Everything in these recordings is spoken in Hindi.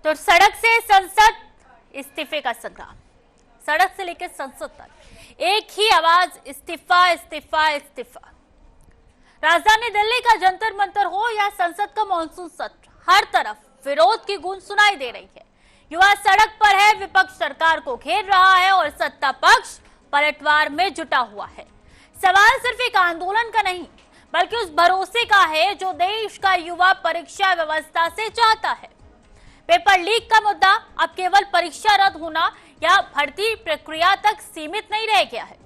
तो सड़क से संसद, इस्तीफे का संग्राम। सड़क से लेकर संसद तक एक ही आवाज, इस्तीफा इस्तीफा इस्तीफा। राजधानी दिल्ली का जंतर मंतर हो या संसद का मॉनसून सत्र, हर तरफ विरोध की गूंज सुनाई दे रही है। युवा सड़क पर है, विपक्ष सरकार को घेर रहा है और सत्ता पक्ष पलटवार में जुटा हुआ है। सवाल सिर्फ एक आंदोलन का नहीं, बल्कि उस भरोसे का है जो देश का युवा परीक्षा व्यवस्था से चाहता है। पेपर लीक का मुद्दा अब केवल परीक्षा रद्द होना या भर्ती प्रक्रिया तक सीमित नहीं रह गया है।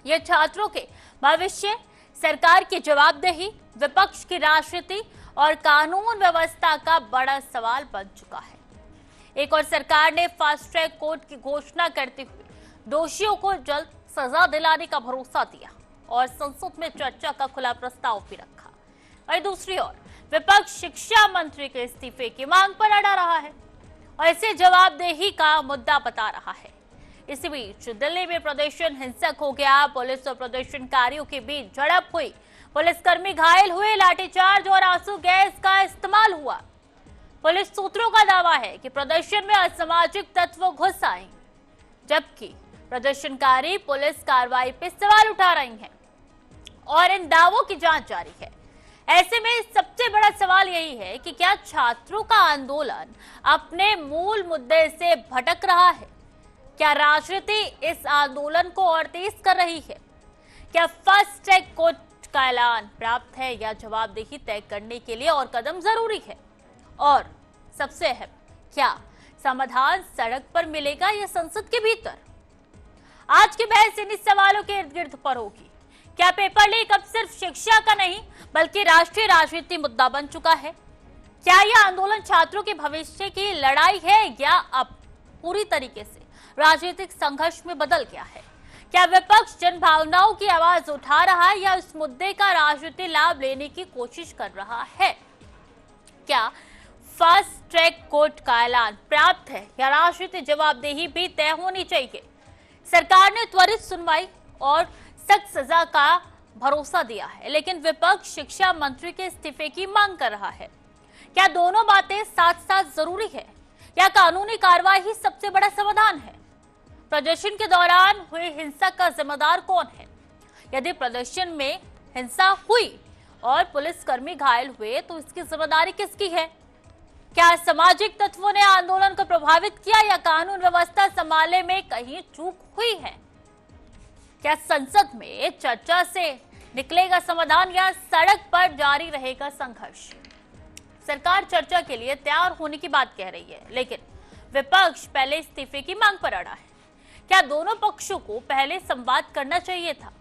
यह छात्रों के भविष्य, सरकार की जवाबदेही, विपक्ष की राजनीति और कानून व्यवस्था का बड़ा सवाल बन चुका है। एक और सरकार ने फास्ट ट्रैक कोर्ट की घोषणा करते हुए दोषियों को जल्द सजा दिलाने का भरोसा दिया और संसद में चर्चा का खुला प्रस्ताव भी रखा। वहीं दूसरी ओर विपक्ष शिक्षा मंत्री के इस्तीफे की मांग पर अड़ा रहा है और इसे जवाबदेही का मुद्दा बता रहा है। इसी बीच दिल्ली में प्रदर्शन हिंसक हो गया। पुलिस और प्रदर्शनकारियों के बीच झड़प हुई, पुलिसकर्मी घायल हुए, लाठीचार्ज और आंसू गैस का इस्तेमाल हुआ। पुलिस सूत्रों का दावा है कि प्रदर्शन में असामाजिक तत्व घुस आए, जबकि प्रदर्शनकारी पुलिस कार्रवाई पर सवाल उठा रही हैं और इन दावों की जांच जारी है। ऐसे में सबसे बड़ा सवाल यही है कि क्या छात्रों का आंदोलन अपने मूल मुद्दे से भटक रहा है? क्या राजनीति इस आंदोलन को और तेज कर रही है? क्या फास्ट ट्रैक कोर्ट का ऐलान प्राप्त है या जवाबदेही तय करने के लिए और कदम जरूरी है? और सबसे अहम, क्या समाधान सड़क पर मिलेगा या संसद के भीतर? आज की बहस इन्हीं सवालों के इर्द गिर्द पर होगी। क्या पेपर लीक अब सिर्फ शिक्षा का नहीं बल्कि राष्ट्रीय राजनीति मुद्दा बन चुका है? क्या यह आंदोलन छात्रों के भविष्य की लड़ाई है या अब पूरी तरीके से राजनीतिक संघर्ष में बदल गया है? क्या विपक्ष जन भावनाओं की आवाज उठा रहा है या इस मुद्दे का राजनीतिक लाभ लेने की कोशिश कर रहा है? क्या फास्ट ट्रैक कोर्ट का ऐलान प्राप्त है या राजनीतिक जवाबदेही भी तय होनी चाहिए? सरकार ने त्वरित सुनवाई और सख्त सजा का भरोसा दिया है, लेकिन विपक्ष शिक्षा मंत्री के इस्तीफे की मांग कर रहा है। क्या दोनों बातें साथ साथ जरूरी है या कानूनी कार्रवाई ही सबसे बड़ा समाधान है? प्रदर्शन के दौरान हुई हिंसा का जिम्मेदार कौन है? यदि प्रदर्शन में हिंसा हुई और पुलिसकर्मी घायल हुए तो इसकी जिम्मेदारी किसकी है? क्या सामाजिक तत्वों ने आंदोलन को प्रभावित किया या कानून व्यवस्था संभालने में कहीं चूक हुई है? क्या संसद में चर्चा से निकलेगा समाधान या सड़क पर जारी रहेगा संघर्ष? सरकार चर्चा के लिए तैयार होने की बात कह रही है, लेकिन विपक्ष पहले इस्तीफे की मांग पर अड़ा है। क्या दोनों पक्षों को पहले संवाद करना चाहिए था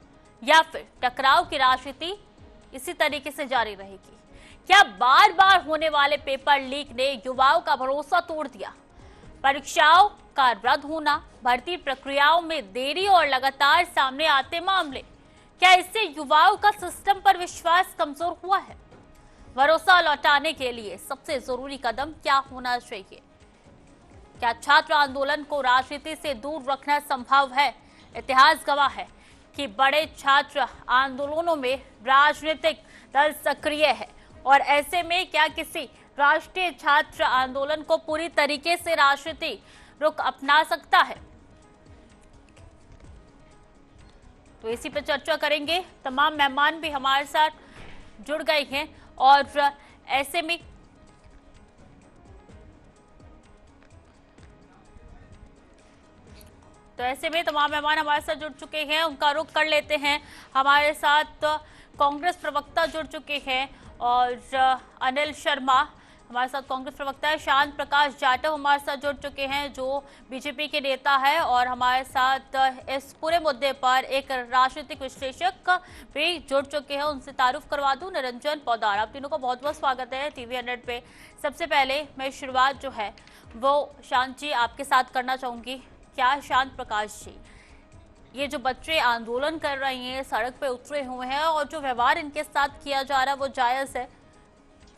या फिर टकराव की राजनीति इसी तरीके से जारी रहेगी? क्या बार बार होने वाले पेपर लीक ने युवाओं का भरोसा तोड़ दिया? परीक्षाओं का रद्द होना, भर्ती प्रक्रियाओं में देरी और लगातार सामने आते मामले, क्या इससे युवाओं का सिस्टम पर विश्वास कमजोर हुआ है? भरोसा लौटाने के लिए सबसे जरूरी कदम क्या होना चाहिए? क्या छात्र आंदोलन को राजनीति से दूर रखना संभव है? इतिहास गवाह है कि बड़े छात्र आंदोलनों में राजनीतिक दल सक्रिय है और ऐसे में क्या किसी राष्ट्रीय छात्र आंदोलन को पूरी तरीके से राजनीति रुख अपना सकता है? तो इसी पर चर्चा करेंगे। तमाम मेहमान भी हमारे साथ जुड़ गए हैं और ऐसे में तमाम मेहमान हमारे साथ जुड़ चुके हैं, उनका रुख कर लेते हैं। हमारे साथ कांग्रेस प्रवक्ता जुड़ चुके हैं और अनिल शर्मा हमारे साथ कांग्रेस प्रवक्ता है, शांत प्रकाश जाटव हमारे साथ जुड़ चुके हैं जो बीजेपी के नेता है और हमारे साथ इस पूरे मुद्दे पर एक राजनीतिक विश्लेषक भी जुड़ चुके हैं। उनसे तारुफ करवा दूं, निरंजन पौदार। आप तीनों को बहुत बहुत स्वागत है टीवी 100 पे। सबसे पहले मैं शुरुआत जो है वो शांत जी आपके साथ करना चाहूंगी। क्या शांत प्रकाश जी, ये जो बच्चे आंदोलन कर रहे हैं, सड़क पे उतरे हुए हैं और जो व्यवहार इनके साथ किया जा रहा है वो जायज है?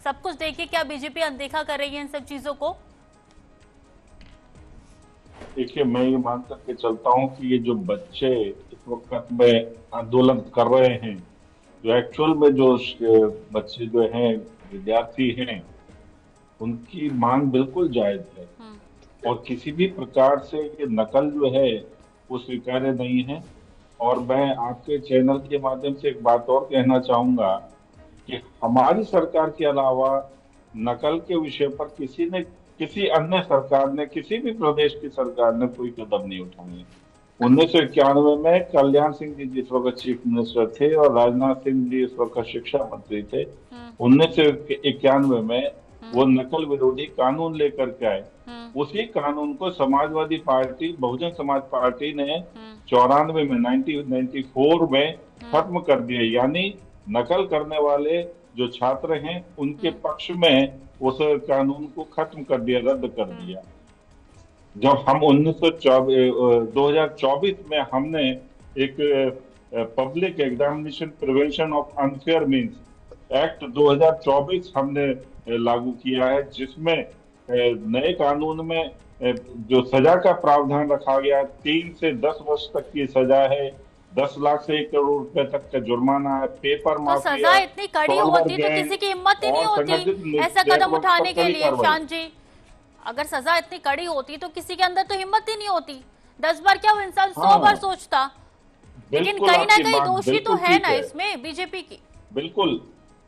सब कुछ देखिए, क्या बीजेपी अनदेखा कर रही है इन सब चीजों को? देखिए, मैं ये मान करके चलता हूँ कि ये जो बच्चे इस वक्त में आंदोलन कर रहे हैं, जो एक्चुअल में जो बच्चे जो हैं, विद्यार्थी हैं, उनकी मांग बिल्कुल जायज है और किसी भी प्रकार से ये नकल जो है वो स्वीकार्य नहीं है। और मैं आपके चैनल के माध्यम से एक बात और कहना चाहूंगा कि हमारी सरकार के अलावा नकल के विषय पर किसी अन्य सरकार ने, किसी भी प्रदेश की सरकार ने कोई कदम नहीं उठाए। 1991 में कल्याण सिंह जी जिस वक्त चीफ मिनिस्टर थे और राजनाथ सिंह जी इस वक्त शिक्षा मंत्री थे, 1991 में वो नकल विरोधी कानून लेकर के आए। उसी कानून को समाजवादी पार्टी, बहुजन समाज पार्टी ने 94 में, 1994 में खत्म कर दिया। यानी नकल करने वाले जो छात्र हैं उनके पक्ष में उस कानून को खत्म कर दिया, रद्द कर दिया। जब हम 2024 में हमने एक public examination prevention of unfair means act 2024 हमने लागू किया है, जिसमें नए कानून में जो सजा का प्रावधान रखा गया, 3 से 10 वर्ष तक की सजा है, 10 लाख से 1 करोड़ रुपए तक का जुर्माना है, पेपर तो माफिया, सजा इतनी कड़ी होती तो किसी की हिम्मत ही नहीं होती ऐसा कदम उठाने के लिए। शांत जी, अगर सजा इतनी कड़ी होती तो किसी के अंदर तो हिम्मत ही नहीं होती। 10 बार क्या वो इंसान 100 बार सोचता। लेकिन कहीं ना कहीं दोषी तो है ना इसमें बीजेपी की। बिल्कुल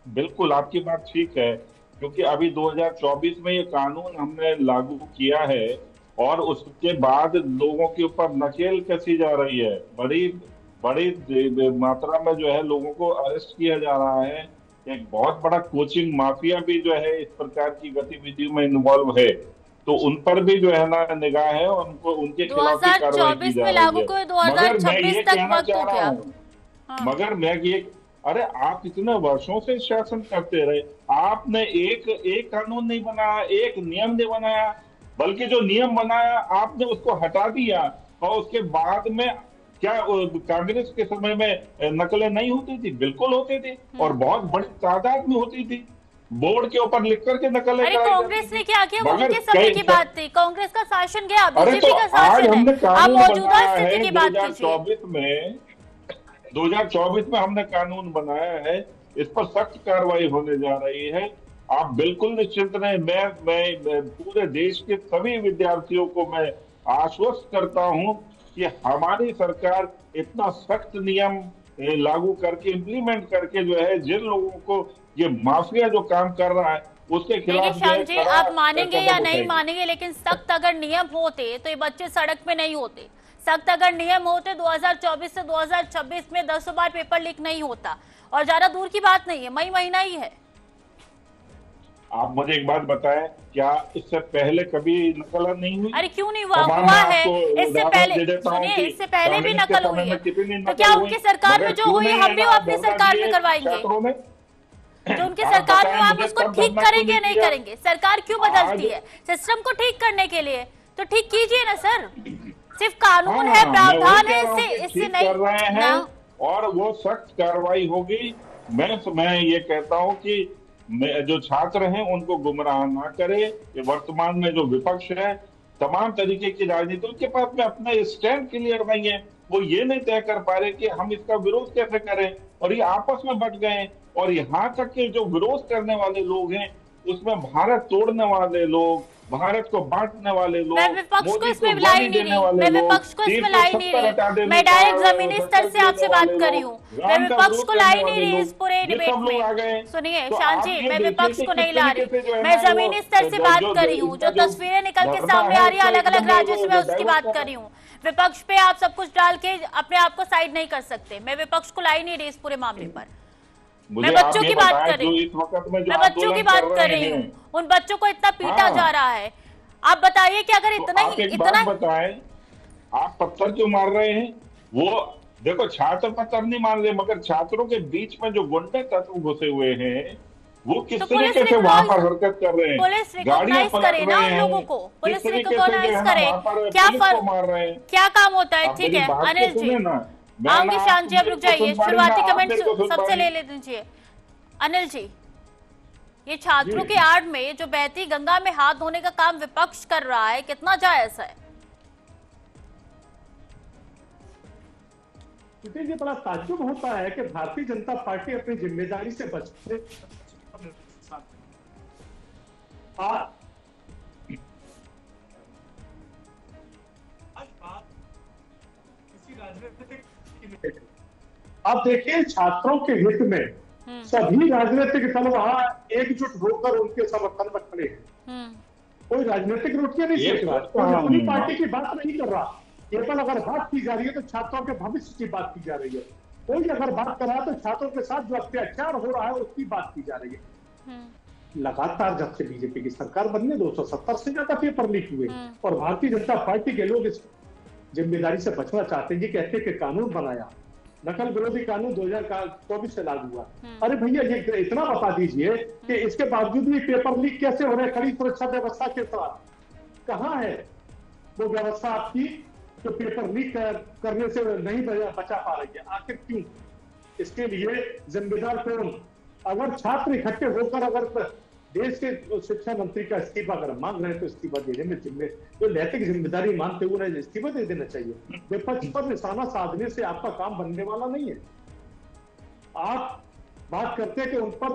बिल्कुल आपकी बात ठीक है, क्योंकि अभी 2024 में ये कानून हमने लागू किया है और उसके बाद लोगों के ऊपर नकेल कसी जा रही है। बड़ी बड़ी मात्रा में जो है लोगों को अरेस्ट किया जा रहा है। एक बहुत बड़ा कोचिंग माफिया भी जो है इस प्रकार की गतिविधियों में इन्वॉल्व है, तो उन पर भी जो है ना निगाह है और उनको उनके खिलाफ भी कार्रवाई की जा रही है। मगर मैं ये कहना चाह रहा हूँ, मगर मैं ये, अरे आप इतने वर्षों से शासन करते रहे, आपने एक कानून नहीं बनाया, एक नियम नहीं बनाया, बल्कि जो नियम बनाया आपने उसको हटा दिया। और उसके बाद में क्या कांग्रेस के समय में नकलें नहीं होती थी? बिल्कुल होती थी और बहुत बड़ी तादाद में होती थी। बोर्ड के ऊपर लिख करके नकलें अरे कांग्रेस ने क्या किया, वो उनके समय की बात थी। कांग्रेस का शासन गया, बीजेपी का शासन है। आप मौजूदा स्थिति की बात कीजिए। 2024 में हमने कानून बनाया है, इस पर सख्त कार्रवाई होने जा रही है। आप बिल्कुल निश्चिंत रहें। मैं पूरे देश के सभी विद्यार्थियों को मैं आश्वस्त करता हूं कि हमारी सरकार इतना सख्त नियम लागू करके, इम्प्लीमेंट करके जो है, जिन लोगों को ये माफिया जो काम कर रहा है उसके खिलाफ। शांत जी, आप मानेंगे या नहीं मानेंगे, लेकिन सख्त अगर नियम होते तो ये बच्चे सड़क पे नहीं होते। सख्त अगर नियम होते 2024 से 2026 में 10 बार पेपर लीक नहीं होता। और ज्यादा दूर की बात नहीं है, मई महीना ही है। आप मुझे एक बात बताएं, क्या इससे पहले कभी नकल नहीं हुई? अरे क्यों नहीं हुआ? हुआ है। इससे पहले सुनिए, इससे पहले भी नकल हुई है। तो क्या उनकी सरकार में जो हुई हम भी अपनी सरकार में करवाएंगे? जो उनकी सरकार में आप उसको ठीक करेंगे या नहीं करेंगे? सरकार क्यों बदलती है? सिस्टम को ठीक करने के लिए तो ठीक कीजिए ना सर। सिर्फ कानून है, प्रावधान है, इससे नहीं कर रहे हैं और वो सख्त कार्रवाई होगी। मैं ये कहता हूँ कि जो छात्र हैं उनको गुमराह ना करे। ये वर्तमान में जो विपक्ष है, तमाम तरीके की राजनीति, उनके पास में अपना स्टैंड क्लियर नहीं है। वो ये नहीं तय कर पा रहे कि हम इसका विरोध कैसे करें, और ये आपस में बट गए। और यहाँ तक के जो विरोध करने वाले लोग हैं उसमें भारत तोड़ने वाले लोग, भारत को बांटने वाले लोग, मैं विपक्ष को इसमें लाई नहीं रही, मैं विपक्ष को इसमें लाई नहीं रही। मैं डायरेक्ट जमीनी स्तर से आपसे बात कर रही हूँ। मैं विपक्ष को लाई नहीं रही इस पूरे डिबेट में। सुनिए शांत जी, मैं विपक्ष को नहीं ला रही, मैं जमीनी स्तर से बात कर रही हूँ। जो तस्वीरें निकल के सामने आ रही है अलग अलग राज्यों से, मैं उसकी बात कर रही हूँ। विपक्ष पे आप सब कुछ डाल के अपने आप को साइड नहीं कर सकते। मैं विपक्ष को लाई नहीं रही इस पूरे मामले पर। मैं बच्चों की बात कर रही हूँ, मैं बच्चों की बात कर रही हूँ। उन बच्चों को इतना पीटा जा रहा है। आप बताइए कि अगर इतना बताएं, आप पत्थर क्यों मार रहे हैं? वो देखो, छात्र पत्थर नहीं मार रहे, मगर छात्रों के बीच में जो गुंडे तत्व घुसे हुए हैं वो किस तरीके से वहां पर हरकत कर रहे हैं। पुलिस रिकॉग्नाइज करे ना उन लोगों को, पुलिस रिकॉग्नाइज करे। क्या मार रहे हैं, क्या काम होता है? ठीक है अनिल जी, आऊंगी शांत जी, अब रुक जाइए। शुरुआती कमेंट सबसे ले लीजिए। अनिल जी, ये छात्रों की आड़ में जो बहती गंगा में हाथ धोने का काम विपक्ष कर रहा है, कितना जायज है? ये बड़ा ताज्जुब होता है कि भारतीय जनता पार्टी अपनी जिम्मेदारी से बचते आ- आप देखिए छात्रों के हित में सभी राजनीतिक दल वहां एकजुट होकर उनके समर्थन में खड़े हैं। कोई राजनीतिक रोटियां नहीं ये सेक रहा, बात कोई तो अपनी हम- पार्टी की बात नहीं कर रहा। केवल अगर बात की जा रही है तो छात्रों के भविष्य की बात की जा रही है। कोई अगर बात कर रहा है तो छात्रों के साथ जो अत्याचार हो रहा है उसकी बात की जा रही है। लगातार जब से बीजेपी की सरकार बनी है 270 से ज्यादा पेपर लीक हुए और भारतीय जनता पार्टी के लोग इस जिम्मेदारी से बचना चाहते हैं। ये कहते हैं कि कानून बनाया, नकल विरोधी कानून 2024 से लागू हुआ। अरे भैया ये इतना बता दीजिए कि इसके बावजूद भी पेपर लीक कैसे हो रहे हैं कड़ी सुरक्षा व्यवस्था के साथ? कहां है वो व्यवस्था आपकी जो पेपर लीक करने से नहीं बचा पा रही है? आखिर क्यों? इसके लिए जिम्मेदार कौन? अगर छात्र इकट्ठे होकर अगर देश के शिक्षा मंत्री का इस्तीफा अगर मांग रहे हैं तो इस्तीफा देने में जो नैतिक जिम्मेदारी मानते हुए उन्हें इस्तीफा दे देना चाहिए। विपक्ष पर निशाना साधने से आपका काम बनने वाला नहीं है। आप बात करते हैं कि उन पर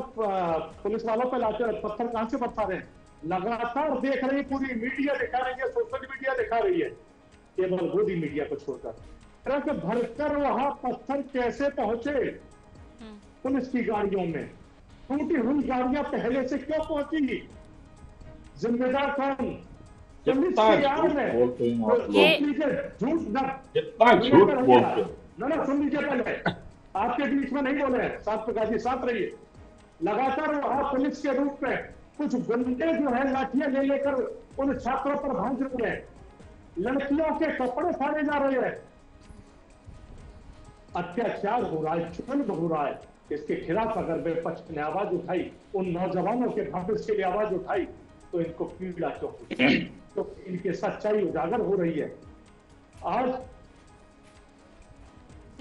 पुलिस वालों पर लाते पत्थर कहां से बरसा रहे हैं? लगातार देख रही पूरी मीडिया दिखा रही है, सोशल मीडिया दिखा रही है, केवल गोदी मीडिया को छोड़कर। ट्रक भरकर वहां पत्थर कैसे पहुंचे पुलिस की गाड़ियों में? टूटी हुई गाड़ियां पहले से क्यों पहुंची? जिम्मेदार कौन? पुलिस की आड़ में बोलते हैं आप ये- लोग। झूठ न कितना झूठ बोलते हैं। ना सुन लीजिए पहले, आपके बीच में नहीं बोले हैं। शांत प्रकाश जी शांत रहिए। लगातार वहां पुलिस के रूप में कुछ गुंडे जो है लाठियां ले लेकर उन छात्रों पर भांज रहे हैं, लड़कियों के कपड़े फाड़े जा रहे हैं, अत्याचार हो रहा है, जुल्म हो रहा है। इसके खिलाफ अगर विपक्ष ने आवाज उठाई, उन नौजवानों के भविष्य के लिए आवाज उठाई, तो इनको पीड़ा क्यों हुई? तो इनकी सच्चाई उजागर हो रही है आज।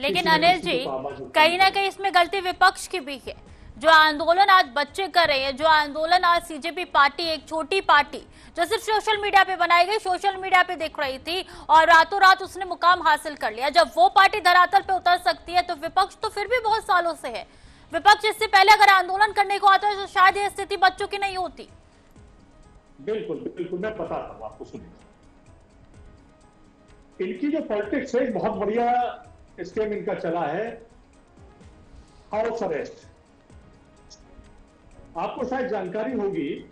लेकिन किसी न अनिल किसी जी, को आवाज उठानी कहीं ना कहीं इसमें गलती विपक्ष की भी है। जो आंदोलन आज बच्चे कर रहे हैं, जो आंदोलन आज सीजेपी पार्टी, एक छोटी पार्टी जो सिर्फ सोशल मीडिया पे बनाई गई, सोशल मीडिया पे दिख रही थी और रातों रात उसने मुकाम हासिल कर लिया। जब वो पार्टी धरातल पे उतर सकती है तो विपक्ष तो फिर भी बहुत सालों से है। विपक्ष इससे पहले अगर आंदोलन करने को आता है तो शायद ये स्थिति बच्चों की नहीं होती। बिल्कुल बिल्कुल, मैं बताता हूं आपको, सुनिए। इनकी जो पॉलिटिक्स है, बहुत बढ़िया स्कीम इनका चला है, हाउस अरेस्ट। आपको शायद जानकारी होगी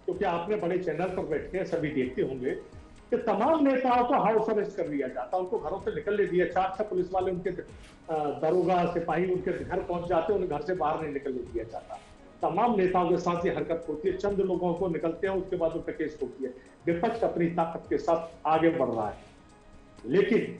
क्योंकि आपने बड़े चैनल पर बैठ के सभी देखते होंगे कि तमाम नेताओं को हाउस अरेस्ट कर लिया जाता, उनको घरों से निकलने दिया। 4 पुलिस वाले उनके दरोगा सिपाही उनके घर पहुंच जाते, उन्हें घर से बाहर नहीं निकलने दिया जाता। तमाम नेताओं के साथ ये हरकत होती है। चंद लोगों को निकलते हैं, उसके बाद उन पर केस होती है। विपक्ष अपनी ताकत के साथ आगे बढ़ रहा है, लेकिन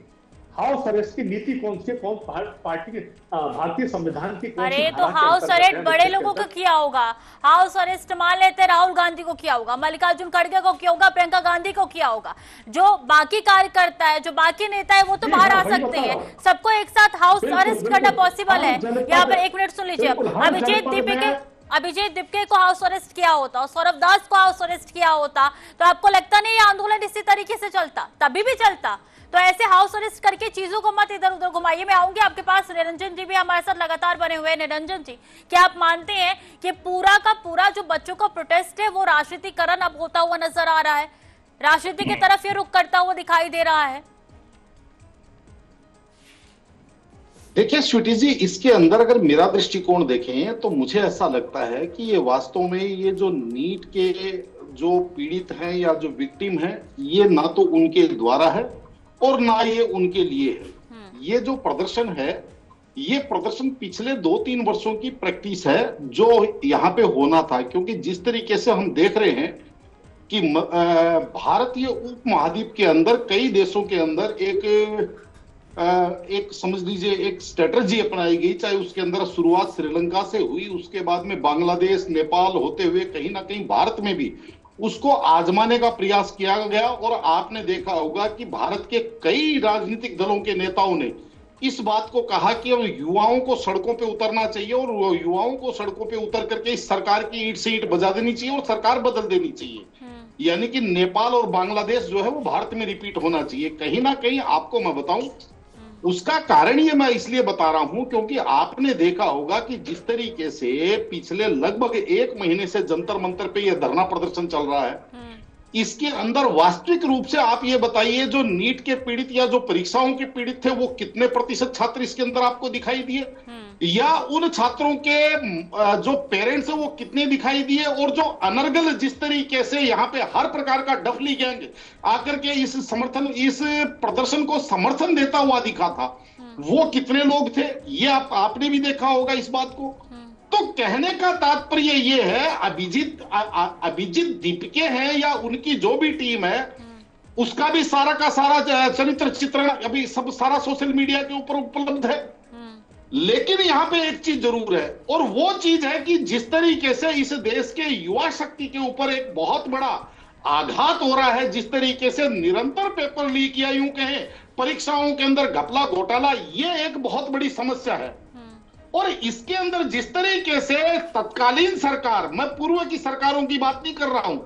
हाउस अरेस्ट की नीति कौन सी, कौन पार्टी की, भारतीय संविधान की कौन सी अरे तो धारा के हाउस अंतर्गत अरेस्ट है? बड़े लोगों को किया होगा। हाउस अरेस्ट मान लेते राहुल गांधी को किया होगा, मल्लिकार्जुन खड़गे को किया होगा, प्रियंका गांधी को किया होगा। जो बाकी कार्यकर्ता है, जो बाकी नेता है, वो तो जी, बाहर हाँ, आ वही सकते बता हैं। रहा हूं। सबको एक साथ हाउस बिल्कुल, अरेस्ट करना बिल्कुल। पॉसिबल है? हर जनपद यहाँ पर में- 1 मिनट सुन लीजिए। बिल्कुल, हर अभिजीत जनपद दीपिके में- अभिजीत दीपिके को हाउस अरेस्ट किया होता और सौरभ दास को हाउस अरेस्ट किया होता तो आपको लगता नहीं ये आंदोलन इसी तरीके से चलता? तभी भी चलता। तो ऐसे हाउस अरेस्ट करके चीजों को मत इधर उधर घुमाइए। मैं आऊंगी आपके पास, निरंजन जी भी हमारे साथ लगातार बने हुए हैं। निरंजन जी, क्या आप मानते हैं कि पूरा का पूरा जो बच्चों का प्रोटेस्ट है वो राजनीतिकरण अब होता हुआ नजर आ रहा है, राजनीति की तरफ ये रुख करता हुआ दिखाई दे रहा है? देखिए स्वीटी जी, इसके अंदर अगर मेरा दृष्टिकोण देखें तो मुझे ऐसा लगता है कि ये वास्तव में ये जो नीट के जो पीड़ित हैं या जो विक्टिम हैं, ये ना तो उनके द्वारा है और ना ये उनके लिए है। ये जो प्रदर्शन है, ये प्रदर्शन पिछले 2-3 वर्षों की प्रैक्टिस है जो यहाँ पे होना था। क्योंकि जिस तरीके से हम देख रहे हैं कि भारतीय उपमहाद्वीप के अंदर कई देशों के अंदर एक समझ लीजिए एक स्ट्रेटजी अपनाई गई, चाहे उसके अंदर शुरुआत श्रीलंका से हुई, उसके बाद में बांग्लादेश, नेपाल होते हुए कहीं ना कहीं भारत में भी उसको आजमाने का प्रयास किया गया। और आपने देखा होगा कि भारत के कई राजनीतिक दलों के नेताओं ने इस बात को कहा कि अब युवाओं को सड़कों पे उतरना चाहिए और युवाओं को सड़कों पे उतर करके इस सरकार की ईंट से ईंट बजा देनी चाहिए और सरकार बदल देनी चाहिए। यानी कि नेपाल और बांग्लादेश जो है वो भारत में रिपीट होना चाहिए। कहीं ना कहीं आपको मैं बताऊं, उसका कारण ये मैं इसलिए बता रहा हूं क्योंकि आपने देखा होगा कि जिस तरीके से पिछले लगभग 1 महीने से जंतर मंतर पे ये धरना प्रदर्शन चल रहा है, इसके अंदर वास्तविक रूप से आप ये बताइए जो नीट के पीड़ित या जो परीक्षाओं के पीड़ित थे वो कितने प्रतिशत छात्र इसके अंदर आपको दिखाई दिए, या उन छात्रों के जो पेरेंट्स है वो कितने दिखाई दिए, और जो अनर्गल जिस तरीके से यहाँ पे हर प्रकार का डफली गैंग आकर के इस प्रदर्शन को समर्थन देता हुआ दिखा था, वो कितने लोग थे, ये आपने भी देखा होगा इस बात को। तो कहने का तात्पर्य ये है, अभिजीत दीपके हैं या उनकी जो भी टीम है, उसका भी सारा का सारा चरित्र चित्रण अभी सब सारा सोशल मीडिया के ऊपर उपलब्ध है। लेकिन यहां पे एक चीज जरूर है, और वो चीज है कि जिस तरीके से इस देश के युवा शक्ति के ऊपर एक बहुत बड़ा आघात हो रहा है, जिस तरीके से निरंतर पेपर लीक या यूं कहें परीक्षाओं के अंदर घपला घोटाला, ये एक बहुत बड़ी समस्या है। और इसके अंदर जिस तरीके से तत्कालीन सरकार, मैं पूर्व की सरकारों की बात नहीं कर रहा हूं,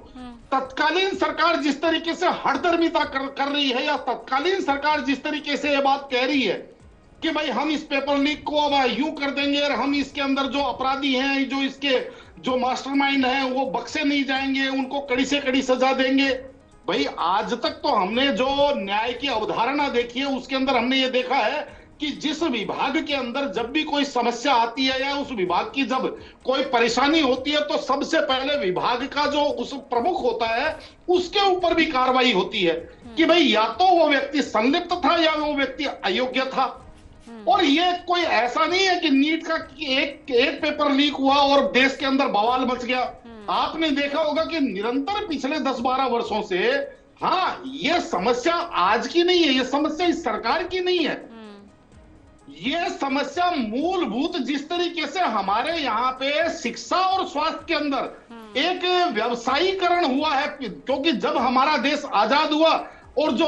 तत्कालीन सरकार जिस तरीके से हठधर्मिता कर रही है, या तत्कालीन सरकार जिस तरीके से ये बात कह रही है कि भाई हम इस पेपर लीक को अब यूं कर देंगे और हम इसके अंदर जो अपराधी हैं, जो इसके जो मास्टरमाइंड हैं वो बख्शे नहीं जाएंगे, उनको कड़ी से कड़ी सजा देंगे। भाई आज तक तो हमने जो न्याय की अवधारणा देखी है उसके अंदर हमने ये देखा है कि जिस विभाग के अंदर जब भी कोई समस्या आती है या उस विभाग की जब कोई परेशानी होती है, तो सबसे पहले विभाग का जो उस प्रमुख होता है उसके ऊपर भी कार्रवाई होती है कि भाई या तो वो व्यक्ति संलिप्त था या वो व्यक्ति अयोग्य था। और ये कोई ऐसा नहीं है कि नीट का एक पेपर लीक हुआ और देश के अंदर बवाल मच गया। आपने देखा होगा कि निरंतर पिछले 10-12 वर्षों से, हाँ, ये समस्या आज की नहीं है, ये समस्या इस सरकार की नहीं है, ये समस्या मूलभूत जिस तरीके से हमारे यहाँ पे शिक्षा और स्वास्थ्य के अंदर एक व्यवसायीकरण हुआ है, क्योंकि जब हमारा देश आजाद हुआ और जो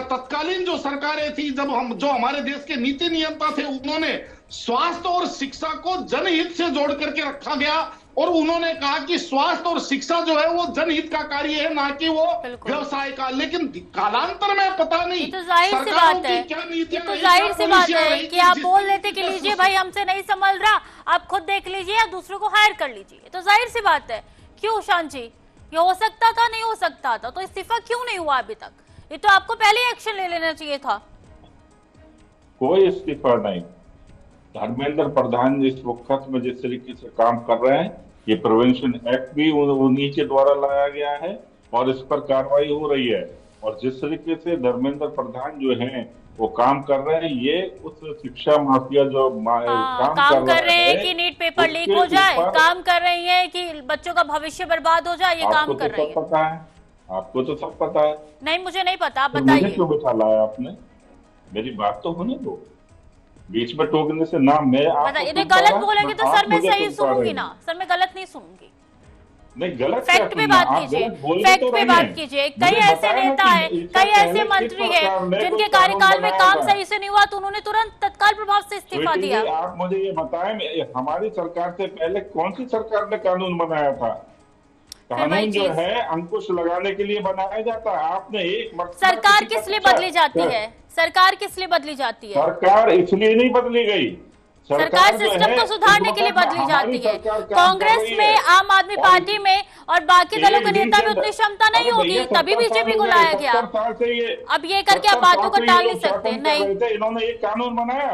तत्कालीन जो सरकारें थी, जो हमारे देश के नीति नियंता थे, उन्होंने स्वास्थ्य और शिक्षा को जनहित से जोड़ करके रखा गया और उन्होंने कहा कि स्वास्थ्य और शिक्षा जो है वो जनहित का कार्य है, ना कि वो व्यवसाय का। लेकिन कालांतर में पता नहीं तो जाहिर सी बात है, तो जाहिर सी बात है कि आप बोल लेते कि लीजिए भाई हमसे नहीं संभल रहा, आप खुद देख लीजिए या दूसरों को हायर कर लीजिए। तो जाहिर सी बात है, क्यों शांत जी, ये हो सकता था, नहीं हो सकता था, तो इस्तीफा क्यों नहीं हुआ अभी तक? ये तो आपको पहले ही एक्शन ले लेना चाहिए था। कोई इस्तीफा नहीं। धर्मेंद्र प्रधान इस वक्त में जिस तरीके से काम कर रहे हैं, ये प्रिवेंशन एक्ट भी उन्हीं के द्वारा लाया गया है और इस पर कार्रवाई हो रही है। और जिस तरीके से धर्मेंद्र प्रधान जो हैं वो काम कर रहे हैं, ये उस शिक्षा माफिया जो काम कर रहे हैं कि नीट पेपर लीक हो जाए, काम कर रही है कि बच्चों का भविष्य बर्बाद हो जाए, ये काम कर रही है। पता है आपको, तो सब पता है। नहीं, मुझे नहीं पता, आप बताइए। क्यों बिठा लाया आपने? मेरी बात तो होने दो, बीच में टोकने से ना मैं आप गलत बोलेंगे तो सर मैं सही सुनूंगी ना, सर मैं गलत नहीं सुनूंगी। नहीं, गलत फैक्ट पे बात कीजिए, फैक्ट पे बात कीजिए। कई ऐसे नेता है, कई ऐसे मंत्री है जिनके कार्यकाल में काम सही से नहीं हुआ तो उन्होंने तुरंत तत्काल प्रभाव से इस्तीफा दिया। आप मुझे ये बताएं, हमारी सरकार से पहले कौन सी सरकार ने कानून बनाया था? कानून जो है अंकुश लगाने के लिए बनाया जाता है। आपने एक सरकार किस लिए बदली जाती है? सरकार किस लिए बदली जाती है? सरकार इसलिए नहीं बदली गई, सरकार सिस्टम को सुधारने के लिए बदली जाती है। कांग्रेस में, आम आदमी पार्टी में और बाकी दलों के नेता में उतनी क्षमता नहीं होगी, तभी बीजेपी को लाया गया। अब ये करके आप बातों को टाल नहीं सकते। नहीं, इन्होंने एक कानून बनाया।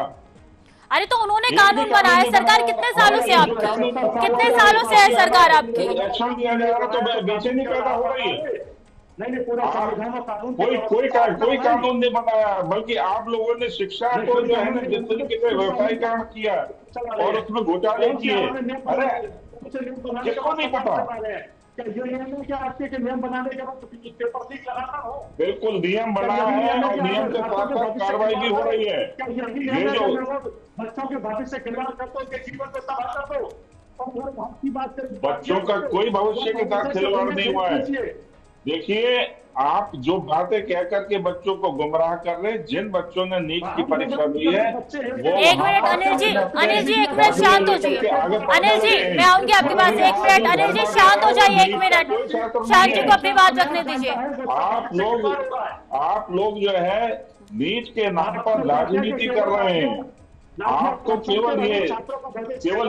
अरे तो उन्होंने कानून बनाया, सरकार कितने सालों से आपकी, कितने सालों से है सरकार आपकी? इलेक्शन दिया जा रहा तो बेचैनी पैदा हो रही है। नहीं, पूरा संविधान में कानून कोई कानून नहीं बनाया, बल्कि आप लोगों ने शिक्षा को जो है ना जिस तरीके से व्यवसायीकरण किया और उसमें घोटाले किए। अरे किसको नहीं पता? नियम बनाने के बाद पेपर लीक लगाना हो? बिल्कुल नियम बना है और नियम के साथ साथ कार्रवाई भी हो रही है। ये जो बच्चों के भविष्य से खिलवाड़ करते हो, जीवन को तबाह कर दो, और बात करें, बच्चों का कोई भविष्य के साथ खिलवाड़ नहीं हुआ है। देखिए, आप जो बातें कह करके बच्चों को गुमराह कर रहे हैं, जिन बच्चों ने नीट की परीक्षा दी है वो एक मिनट अनिल जी एक मिनट शांत हो जाइए। अनिल जी मैं आऊंगी आपके पास, एक मिनट अनिल जी शांत हो जाइए, एक मिनट शांत जी को अपनी बात रखने दीजिए। आप लोग जो है नीट के नाम पर राजनीति कर रहे हैं। आपको केवल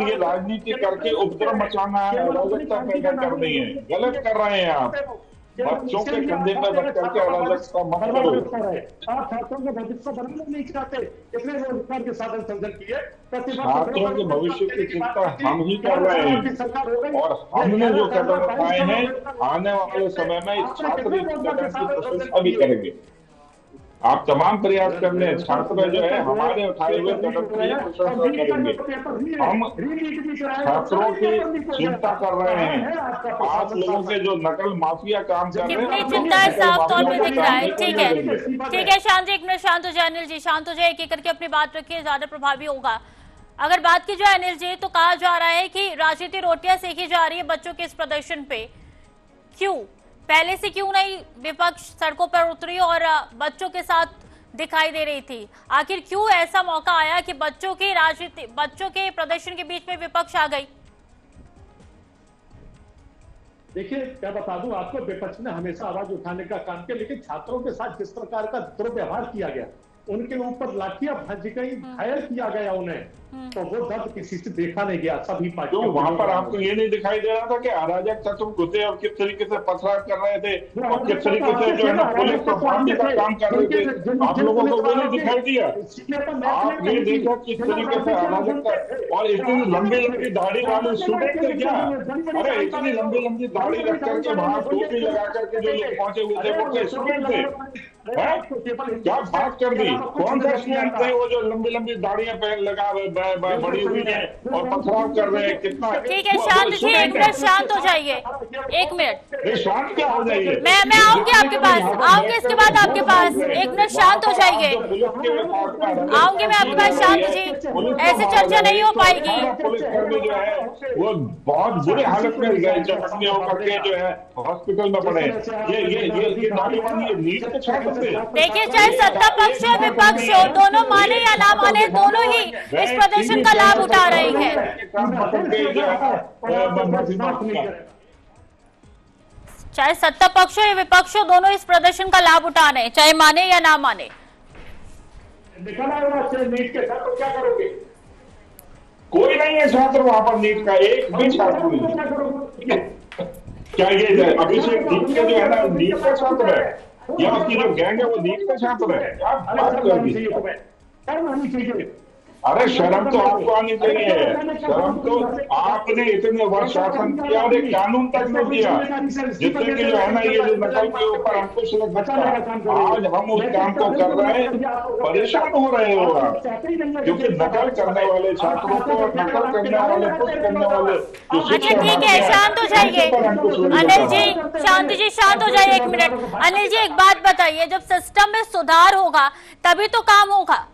ये राजनीति करके उपद्रव मचाना है, अराजकता पैदा करनी है। गलत कर रहे हैं आप। बच्चों के कंधे पर रख करके अराजकता मत करो। आप छात्रों के भविष्य बनाना नहीं चाहते, इसलिए रोजगार के साधन सर्जन किए। छात्रों के भविष्य की चिंता हम ही कर रहे हैं और हमने जो कदम उठाए हैं आने वाले समय में इस छात्र कदम की प्रशंसा भी करेंगे। आप तमाम प्रयास कर लें, छात्र जो है हमारे उठाए हुए कदम की प्रशंसा करेंगे। हम छात्रों की चिंता कर रहे हैं। आप लोगों के जो नकल माफिया काम कर रहे हैं, कितनी चिंता है साफ तौर पे दिख रहा है। ठीक है शांत जी, एक मिनट शांत हो जाए। अनिल जी शांत हो जाए, एक एक करके अपनी बात रखिए, ज्यादा प्रभावी होगा। अगर बात की जाए अनिल जी, तो कहा जा रहा है कि राजनीति रोटियां सेकी जा रही है बच्चों के इस प्रदर्शन पे। क्यों, पहले से क्यों नहीं विपक्ष सड़कों पर उतरी और बच्चों के साथ दिखाई दे रही थी? आखिर क्यों ऐसा मौका आया कि बच्चों के प्रदर्शन के बीच में विपक्ष आ गई? देखिए क्या बता दूं आपको, विपक्ष ने हमेशा आवाज उठाने का काम किया, लेकिन छात्रों के साथ जिस प्रकार का दुर्व्यवहार किया गया, उनके ऊपर लाठियां भज गई, घायल किया गया उन्हें, तो वो दर्द किसी से देखा नहीं गया। सभी पार्टियों तो वहां पर आपको ये नहीं दिखाई दे रहा था कि अराजक तत्व घुसे और किस तरीके से पथराव कर रहे थे और किस तरीके से जो है ना पुलिस को मारने का काम कर रहे थे? आप लोगों को वो नहीं दिखाई दिया? आपने देखा किस तरीके से अराजकता, और इतनी लंबी लंबी दाढ़ी वाले स्टूडेंट थे क्या? अरे इतनी लंबी लंबी दाढ़ी रख करके वहां टोपी लगा करके जो लोग पहुंचे हुए थे वो स्टूडेंट थे? क्या बात कर दी? कौन सा स्टूडेंट थे वो जो लंबी लंबी दाढ़ियां पहन लगा बड़ी हुई है और पथराव कर रहे हैं? कितना ठीक है शांत जी, एक मिनट शांत हो जाइए, एक मिनट शांत क्या हो जाइए। मैं आऊंगी आपके पास, आऊंगी इसके बाद आपके पास। एक मिनट शांत हो जाइए, आऊंगी मैं आपके पास। शांत जी, ऐसे चर्चा नहीं हो पाएगी। पुलिसकर्मी जो है वो बहुत बुरे हालत में गए, जख्मी होकर के जो है हॉस्पिटल में पड़े। ये नौजवान ये नीट के छात्र थे। देखिए चाहे सत्ता पक्ष हो विपक्ष हो, दोनों माने या ना माने, दोनों ही इस प्रदर्शन का लाभ उठा रहे हैं। चाहे सत्ता पक्ष हो या विपक्ष हो, दोनों इस प्रदर्शन का लाभ उठा रहे हैं, चाहे माने या ना माने। नीट के साथ तो क्या करोगे? कोई नहीं है छात्र वहां पर, नीट का एक भी छात्र नहीं। क्या ये अभिषेक दीप के जो है ना नीट का छात्र है, या उसकी जो गैंग है वो नीट का छात्र है? क्या बात कर दी? अरे शर्म तो आपको आनी चाहिए। शर्म तो आपने इतने वर्ष शासन किया और एक कानून तक नहीं दिया जितने की जो है ना ये जो नकल के ऊपर अंकुश लग सकता है। आज हम उस काम को कर रहे हैं, परेशान हो रहे हो आप, क्योंकि नकल करने वाले छात्रों को और नकल करने वाले कुछ करने वाले। अच्छा ठीक है शांत हो जाइए अनिल जी, शांति जी शांत हो जाइए, एक मिनट। अनिल जी एक बात बताइए, जब सिस्टम में सुधार होगा तभी तो काम होगा।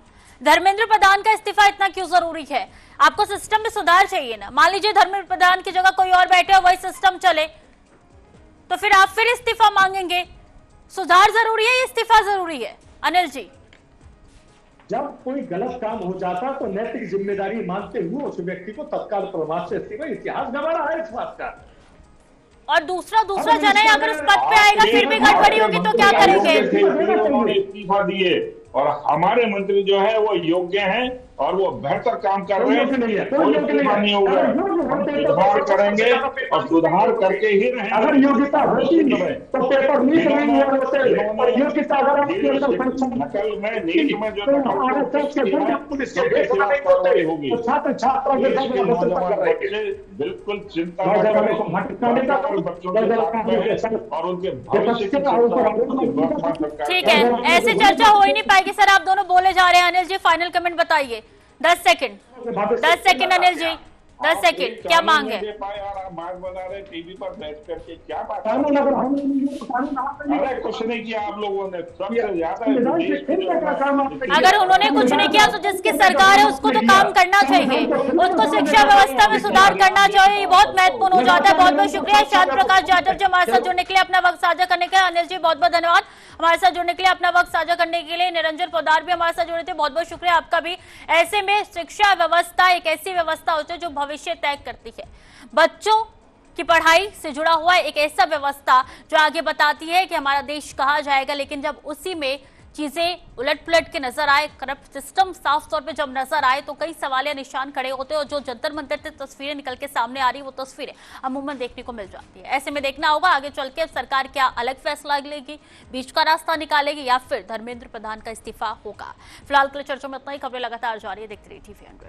धर्मेंद्र प्रधान का इस्तीफा इतना क्यों जरूरी है? आपको सिस्टम में सुधार चाहिए ना। मान लीजिए धर्मेंद्र प्रधान की जगह कोई और बैठे और वही सिस्टम चले, तो फिर आप फिर इस्तीफा मांगेंगे। सुधार जरूरी है, इस्तीफा जरूरी है? अनिल जी जब कोई गलत काम हो जाता तो नैतिक जिम्मेदारी मानते हुए उस व्यक्ति को तत्काल प्रभाव से इस्तीफा, इतिहास गवाह रहा है इस बात का। और दूसरा जनय अगर उस पद पे आएगा फिर भी गड़बड़ी होगी तो क्या करेंगे? उन्होंने इस्तीफा दिए और हमारे मंत्री जो है वो योग्य हैं और वो बेहतर काम कर रहे हैं, कोई इस्तीफा नहीं होगा। हम सुधार करेंगे और सुधार करके ही रहेंगे। अगर योग्यता होती तो पेपर लीक नहीं होते। योग्यता अगर नकल में नीट में जो होगी, छात्र छात्रों बच्चे बिल्कुल चिंता और उनके भविष्य की चिंता। ठीक है, ऐसे चर्चा हो ही नहीं पाएगी सर। आप दोनों बोले जा रहे हैं। अनिल जी फाइनल कमेंट बताइए, 10 सेकंड अनिल जी। 10 सेकंड, क्या मांग है? दे पाए और आप मांग बना रहे टीवी पर बैठ करके, क्या बात है? कानून अगर हमने नहीं दिया तो कानून आपने नहीं अरे कुछ नहीं किया आप लोगों ने, सबसे ज्यादा संविधान देश से खेलने का काम आपने किया। अगर उन्होंने कुछ नहीं किया तो जिसकी सरकार है उसको तो काम करना चाहिए, उसको शिक्षा व्यवस्था में सुधार करना चाहिए। ये बहुत महत्वपूर्ण हो जाता है। बहुत बहुत शुक्रिया श्याम प्रकाश यादव जी हमारे साथ जुड़ने के लिए, अपना वक्त साझा करने के लिए। अनिल जी बहुत बहुत धन्यवाद हमारे साथ जुड़ने के लिए, अपना वक्त साझा करने के लिए। निरंजन पोद्दार भी हमारे साथ जुड़े थे, बहुत बहुत शुक्रिया आपका भी। ऐसे में शिक्षा व्यवस्था एक ऐसी व्यवस्था होती है जो भविष्य तय करती है, बच्चों की पढ़ाई से जुड़ा हुआ एक ऐसा व्यवस्था जो आगे बताती है कि हमारा देश कहाँ जाएगा। लेकिन जब उसी में चीजें उलट पुलट के नजर आए, करप्ट सिस्टम साफ तौर पे जब नजर आए तो कई सवालिया निशान खड़े होते हैं और जो जंतर मंतर से तस्वीरें निकल के सामने आ रही वो तस्वीरें अमूमन देखने को मिल जाती है। ऐसे में देखना होगा आगे चल के सरकार क्या अलग फैसला लेगी, बीच का रास्ता निकालेगी या फिर धर्मेंद्र प्रधान का इस्तीफा होगा। फिलहाल के लिए चर्चा में इतना ही। खबरें लगातार जारी है, देखते रहिए TV100।